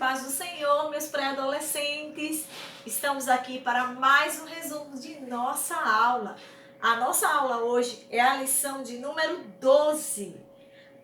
paz do Senhor, meus pré-adolescentes. Estamos aqui para mais um resumo de nossa aula. A nossa aula hoje é a lição de número 12,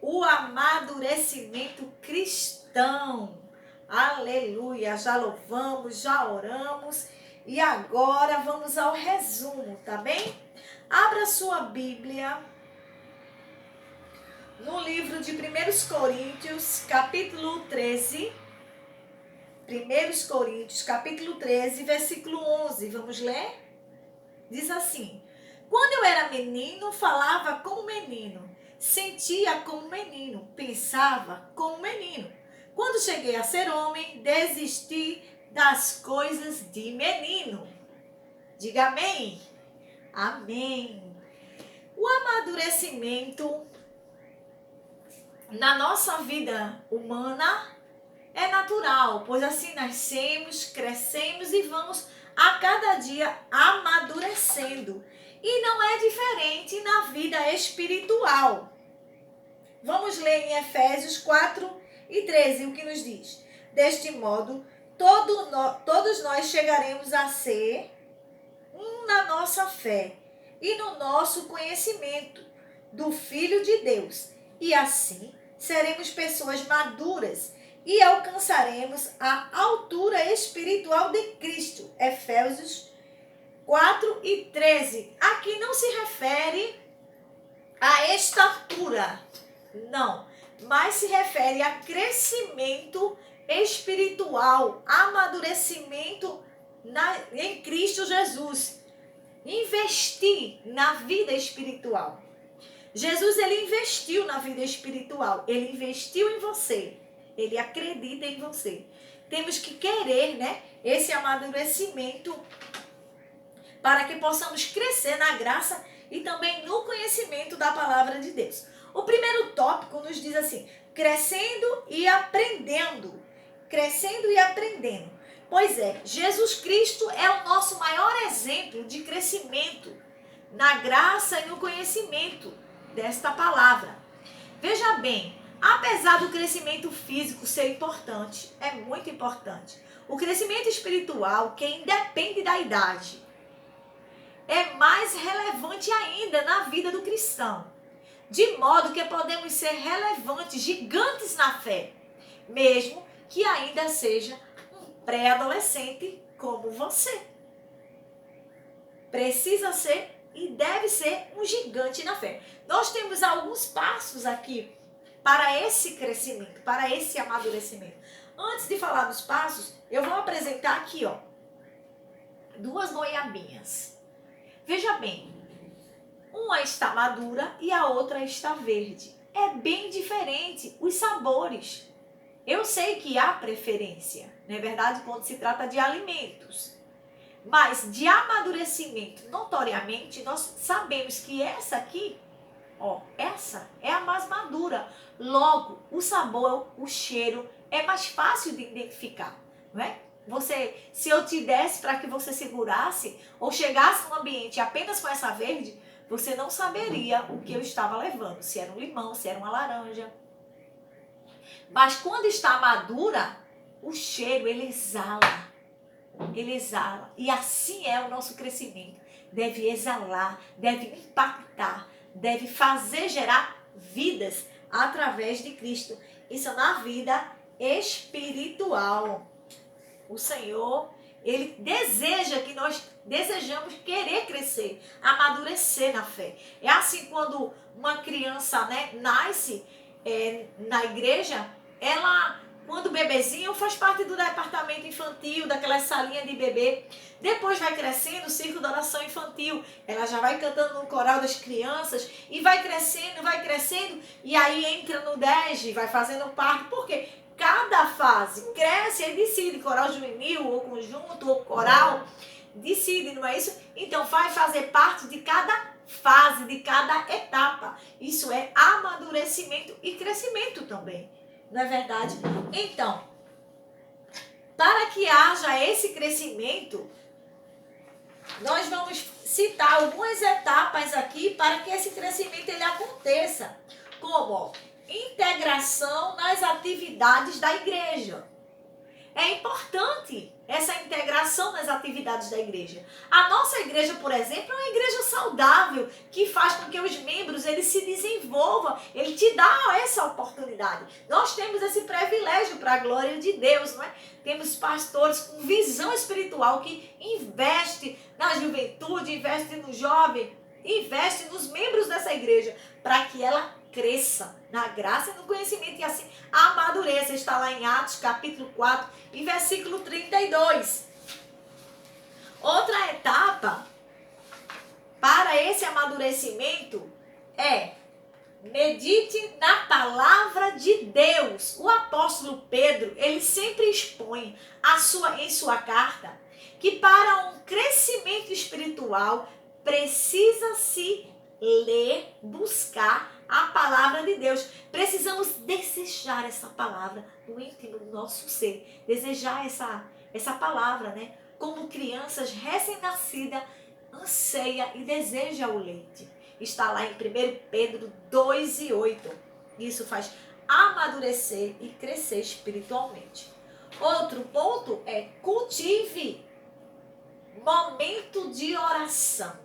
o amadurecimento cristão. Aleluia! Já louvamos, já oramos e agora vamos ao resumo, tá bem? Abra sua Bíblia no livro de 1 Coríntios, capítulo 13. 1 Coríntios, capítulo 13, versículo 11. Vamos ler? Diz assim: quando eu era menino, falava como menino, sentia como menino, pensava como menino. Quando cheguei a ser homem, desisti das coisas de menino. Diga amém. Amém. O amadurecimento na nossa vida humana é natural, pois assim nascemos, crescemos e vamos a cada dia amadurecendo. E não é diferente na vida espiritual. Vamos ler em Efésios 4:13, o que nos diz: deste modo, todos nós chegaremos a ser um na nossa fé e no nosso conhecimento do Filho de Deus. E assim seremos pessoas maduras e alcançaremos a altura espiritual de Cristo. Efésios 4:13. Aqui não se refere à estatura, não, mas se refere a crescimento espiritual, amadurecimento em Cristo Jesus. Investir na vida espiritual. Jesus, ele investiu na vida espiritual, ele investiu em você, ele acredita em você. Temos que querer, esse amadurecimento para que possamos crescer na graça e também no conhecimento da palavra de Deus. O primeiro tópico nos diz assim: crescendo e aprendendo. Crescendo e aprendendo. Pois é, Jesus Cristo é o nosso maior exemplo de crescimento na graça e no conhecimento desta palavra. Veja bem, apesar do crescimento físico ser importante, é muito importante, o crescimento espiritual, que independe da idade, é mais relevante ainda na vida do cristão, de modo que podemos ser relevantes, gigantes na fé, mesmo que ainda seja um pré-adolescente como você. Precisa ser e deve ser um gigante na fé. Nós temos alguns passos aqui para esse crescimento, para esse amadurecimento. Antes de falar dos passos, eu vou apresentar aqui, duas goiabinhas. Veja bem, uma está madura e a outra está verde. É bem diferente os sabores. Eu sei que há preferência, não é verdade, quando se trata de alimentos. Mas de amadurecimento, notoriamente, nós sabemos que essa aqui, essa é a mais madura. Logo, o sabor, o cheiro é mais fácil de identificar, não é? Se eu te desse para que você segurasse ou chegasse num ambiente apenas com essa verde, você não saberia o que eu estava levando, se era um limão, se era uma laranja. Mas quando está madura, o cheiro, ele exala. Ele exala. E assim é o nosso crescimento. Deve exalar, deve impactar, deve fazer gerar vidas através de Cristo. Isso na vida espiritual. O Senhor, ele deseja que nós desejamos querer crescer, amadurecer na fé. É assim quando uma criança, nasce na igreja, quando bebezinho, faz parte do departamento infantil, daquela salinha de bebê. Depois vai crescendo o círculo de oração infantil. Ela já vai cantando no coral das crianças e vai crescendo. E aí entra no 10, vai fazendo parte. Por quê? Cada fase cresce e decide, coral juvenil, ou conjunto, ou coral. Decide, não é isso? Então vai fazer parte de cada fase, de cada etapa. Isso é amadurecimento e crescimento também. Não é verdade? Então, para que haja esse crescimento, nós vamos citar algumas etapas aqui para que esse crescimento ele aconteça. Como integração nas atividades da igreja. É importante essa integração nas atividades da igreja. A nossa igreja, por exemplo, é uma igreja saudável, que faz com que os membros eles se desenvolvam. Ele te dá essa oportunidade. Nós temos esse privilégio para a glória de Deus, não é? Temos pastores com visão espiritual que investe na juventude, investe no jovem, investe nos membros dessa igreja para que ela cresça na graça e no conhecimento e assim amadureça. Está lá em Atos capítulo 4 e versículo 32. Outra etapa para esse amadurecimento é: medite na palavra de Deus. O apóstolo Pedro, ele sempre expõe em sua carta que para um crescimento espiritual precisa-se ler, buscar a palavra de Deus. Precisamos desejar essa palavra no íntimo do nosso ser. Desejar essa palavra, né? Como crianças recém-nascidas, anseia e deseja o leite. Está lá em 1 Pedro 2:8. Isso faz amadurecer e crescer espiritualmente. Outro ponto é: cultive momento de oração.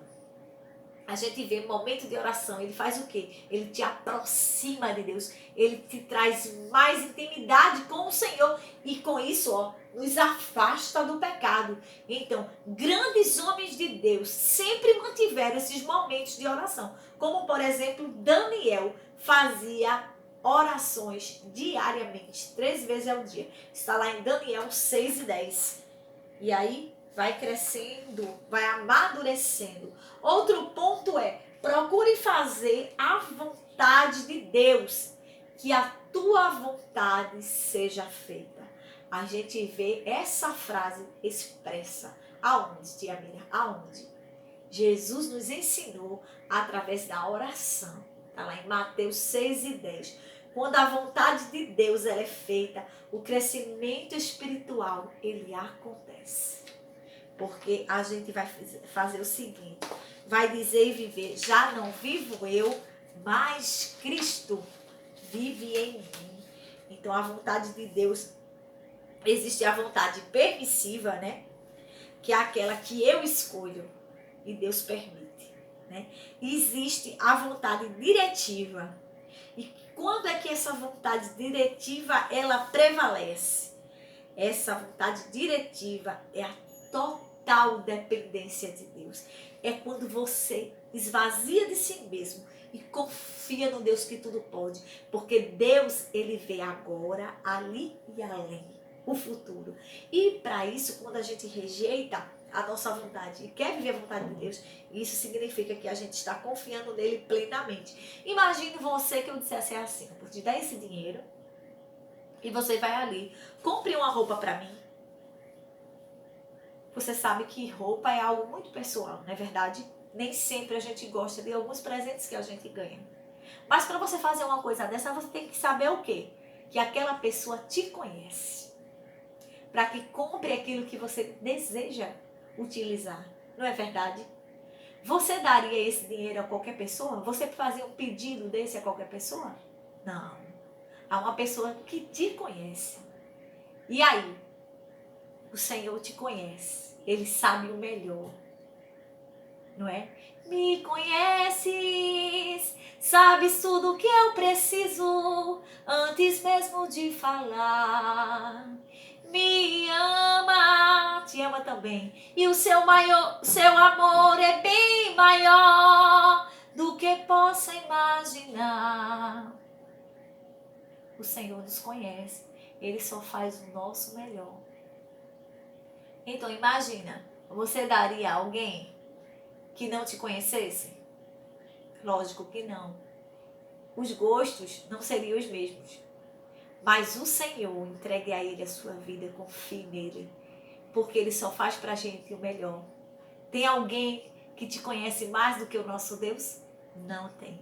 A gente vê momento de oração, ele faz o quê? Ele te aproxima de Deus, ele te traz mais intimidade com o Senhor e com isso, nos afasta do pecado. Então, grandes homens de Deus sempre mantiveram esses momentos de oração, como por exemplo, Daniel fazia orações diariamente, 3 vezes ao dia. Está lá em Daniel 6:10. E aí, vai crescendo, vai amadurecendo. Outro ponto é: procure fazer a vontade de Deus, que a tua vontade seja feita. A gente vê essa frase expressa aonde, tia Miriam? Aonde? Jesus nos ensinou através da oração. Está lá em Mateus 6:10. Quando a vontade de Deus ela é feita, o crescimento espiritual ele acontece. Porque a gente vai fazer o seguinte: vai dizer e viver: já não vivo eu, mas Cristo vive em mim. Então a vontade de Deus, existe a vontade permissiva, né? Que é aquela que eu escolho e Deus permite, né? E existe a vontade diretiva. E quando é que essa vontade diretiva ela prevalece? Essa vontade diretiva é a total dependência de Deus. É quando você esvazia de si mesmo e confia no Deus que tudo pode. Porque Deus, ele vê agora, ali e além, o futuro. E para isso, quando a gente rejeita a nossa vontade e quer viver a vontade de Deus, isso significa que a gente está confiando nele plenamente. Imagine você que eu dissesse assim: eu vou te dar esse dinheiro e você vai ali, compre uma roupa para mim. Você sabe que roupa é algo muito pessoal, não é verdade? Nem sempre a gente gosta de alguns presentes que a gente ganha. Mas para você fazer uma coisa dessa, você tem que saber o quê? Que aquela pessoa te conhece. Para que compre aquilo que você deseja utilizar. Não é verdade? Você daria esse dinheiro a qualquer pessoa? Você fazia um pedido desse a qualquer pessoa? Não. A uma pessoa que te conhece. E aí? O Senhor te conhece. Ele sabe o melhor. Não é? Me conheces, sabes tudo o que eu preciso, antes mesmo de falar. Me ama, te ama também. E o seu amor é bem maior do que possa imaginar. O Senhor nos conhece. Ele só faz o nosso melhor. Então imagina, você daria a alguém que não te conhecesse? Lógico que não. Os gostos não seriam os mesmos. Mas o Senhor, entregue a Ele a sua vida, confie nele. Porque Ele só faz pra gente o melhor. Tem alguém que te conhece mais do que o nosso Deus? Não tem.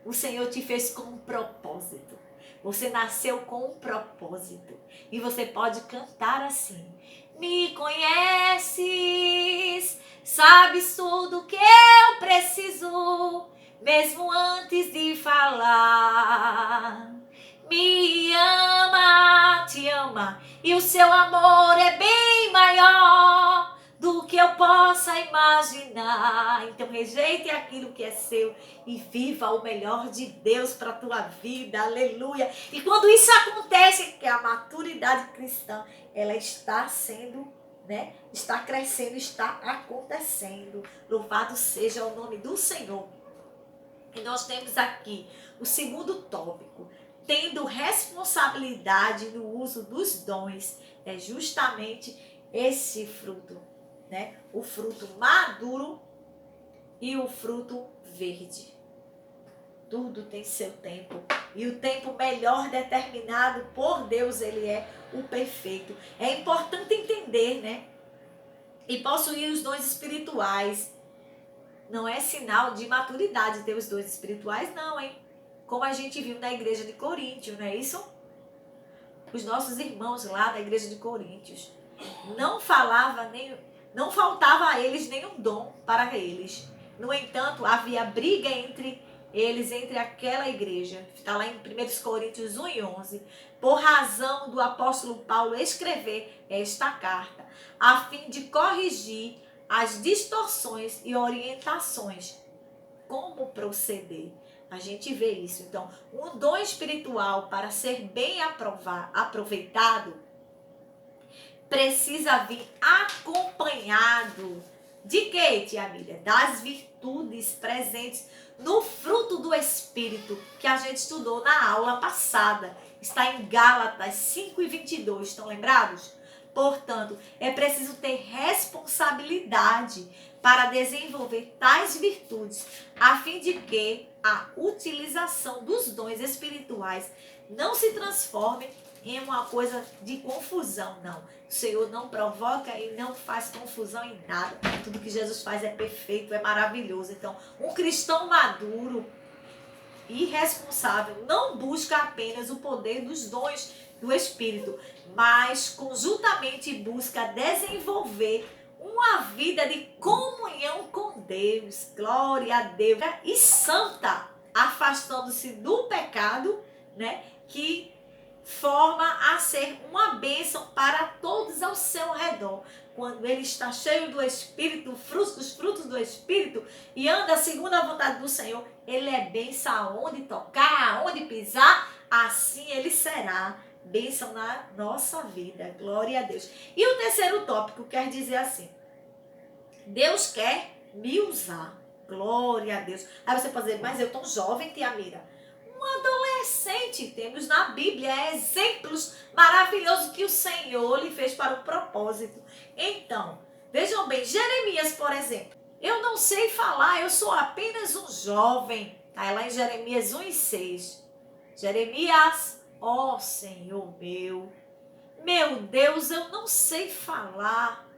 O Senhor te fez com um propósito. Você nasceu com um propósito. E você pode cantar assim: me conheces, sabes tudo que eu preciso, mesmo antes de falar. Me ama, te ama, E o seu amor é bem maior do que eu possa imaginar. Então rejeite aquilo que é seu e viva o melhor de Deus para a tua vida. Aleluia. E quando isso acontece, que a maturidade cristã, ela está sendo, né? Está crescendo, está acontecendo. Louvado seja o nome do Senhor. E nós temos aqui o segundo tópico. Tendo responsabilidade no uso dos dons. É justamente esse fruto, né? O fruto maduro e o fruto verde. Tudo tem seu tempo. E o tempo melhor determinado por Deus, ele é o perfeito. É importante entender, né? E possuir os dons espirituais não é sinal de maturidade ter os dons espirituais, não, hein? Como a gente viu na igreja de Coríntios, não é isso? Os nossos irmãos lá da igreja de Coríntios não faltava a eles nenhum dom para eles. No entanto, havia briga entre eles, entre aquela igreja. Está lá em 1 Coríntios 1:11. Por razão do apóstolo Paulo escrever esta carta, a fim de corrigir as distorções e orientações. Como proceder? A gente vê isso. Então, um dom espiritual, para ser bem aproveitado, precisa vir acompanhado de quê, tia Miriam? Das virtudes presentes no fruto do Espírito, que a gente estudou na aula passada. Está em Gálatas 5:22. Estão lembrados? Portanto, é preciso ter responsabilidade para desenvolver tais virtudes, a fim de que a utilização dos dons espirituais não se transforme em uma coisa de confusão, não. O Senhor não provoca e não faz confusão em nada. Tudo que Jesus faz é perfeito, é maravilhoso. Então, um cristão maduro e responsável não busca apenas o poder dos dons do Espírito, mas conjuntamente busca desenvolver uma vida de comunhão com Deus, glória a Deus, e santa, afastando-se do pecado, né, que forma a ser uma bênção para todos ao seu redor. Quando ele está cheio do Espírito, dos frutos do Espírito, e anda segundo a vontade do Senhor, ele é bênção aonde tocar, aonde pisar, assim ele será bênção na nossa vida. Glória a Deus. E o terceiro tópico quer dizer assim: Deus quer me usar. Glória a Deus. Aí você pode dizer, mas eu tão jovem, tia Mira. Um adolescente, temos na Bíblia exemplos maravilhosos que o Senhor lhe fez para o propósito. Então, vejam bem, Jeremias, por exemplo. Eu não sei falar, eu sou apenas um jovem. Está lá em Jeremias 1:6. Jeremias, ó Senhor meu Deus, eu não sei falar,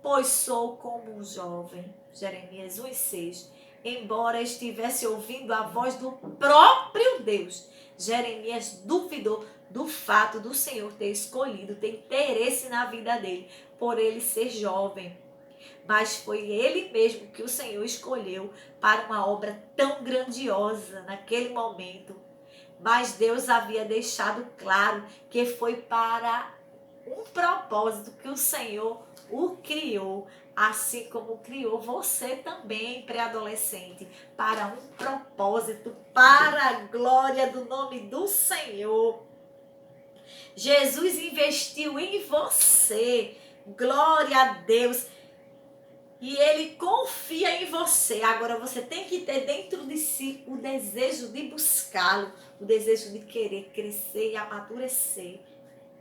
pois sou como um jovem. Jeremias 1:6. Embora estivesse ouvindo a voz do próprio Deus, Jeremias duvidou do fato do Senhor ter escolhido, ter interesse na vida dele, por ele ser jovem. Mas foi ele mesmo que o Senhor escolheu para uma obra tão grandiosa naquele momento. Mas Deus havia deixado claro que foi para um propósito que o Senhor o criou, assim como criou você também, pré-adolescente, para um propósito, para a glória do nome do Senhor. Jesus investiu em você, glória a Deus, e Ele confia em você. Agora você tem que ter dentro de si o desejo de buscá-lo, o desejo de querer crescer e amadurecer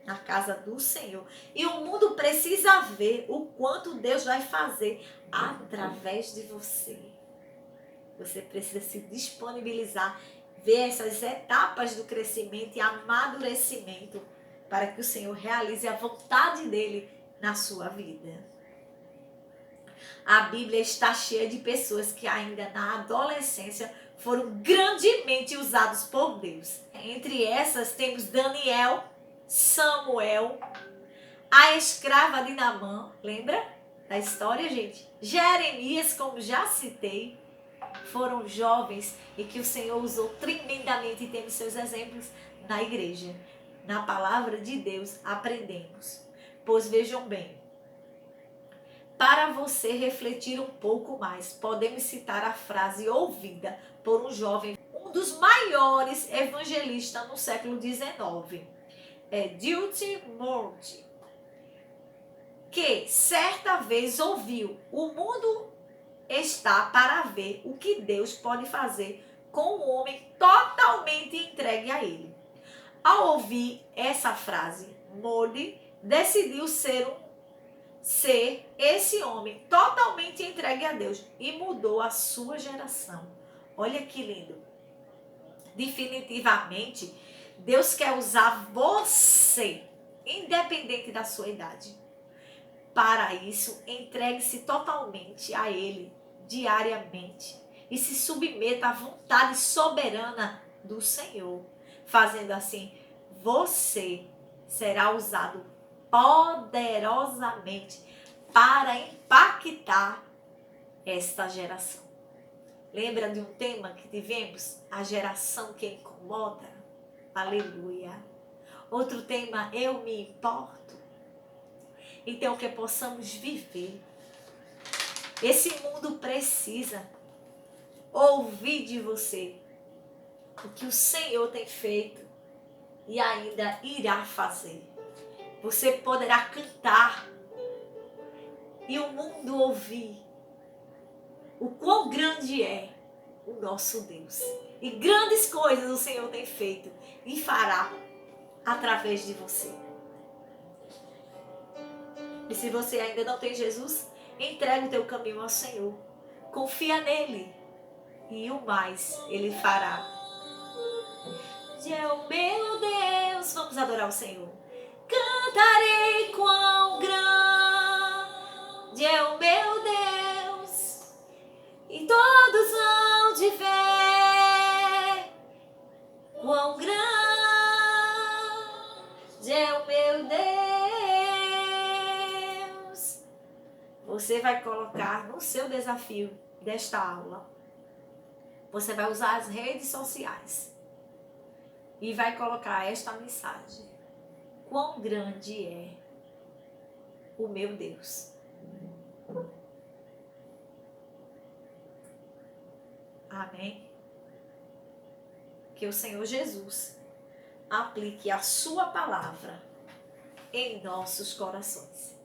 na casa do Senhor. E o mundo precisa ver o quanto Deus vai fazer através de você. Você precisa se disponibilizar, ver essas etapas do crescimento e amadurecimento para que o Senhor realize a vontade dele na sua vida. A Bíblia está cheia de pessoas que ainda na adolescência foram grandemente usados por Deus. Entre essas temos Daniel, Samuel, a escrava de Naamã, lembra da história, gente? Jeremias, como já citei, foram jovens e que o Senhor usou tremendamente, e temos seus exemplos na igreja. na palavra de Deus, aprendemos. Pois vejam bem, para você refletir um pouco mais, podemos citar a frase ouvida por um jovem, um dos maiores evangelistas no século XIX, D.L. Moody, que certa vez ouviu: o mundo está para ver o que Deus pode fazer com um homem totalmente entregue a ele. Ao ouvir essa frase, Moody decidiu ser esse homem totalmente entregue a Deus e mudou a sua geração. Olha que lindo. Definitivamente, Deus quer usar você, independente da sua idade. Para isso, entregue-se totalmente a Ele, diariamente, e se submeta à vontade soberana do Senhor. Fazendo assim, você será usado poderosamente para impactar esta geração. Lembra de um tema que tivemos? A geração que incomoda? Aleluia. Outro tema, eu me importo. Então, que possamos viver. Esse mundo precisa ouvir de você o que o Senhor tem feito e ainda irá fazer. Você poderá cantar e o mundo ouvir o quão grande é o nosso Deus. E grandes coisas o Senhor tem feito e fará através de você. E se você ainda não tem Jesus, entregue o teu caminho ao Senhor. Confia nele e o mais Ele fará. É o meu Deus. Vamos adorar o Senhor. Cantarei quão grande é o meu Deus, e todos hão de ver quão grande é o meu Deus. Você vai colocar no seu desafio desta aula, você vai usar as redes sociais e vai colocar esta mensagem: quão grande é o meu Deus. Amém? Que o Senhor Jesus aplique a sua palavra em nossos corações.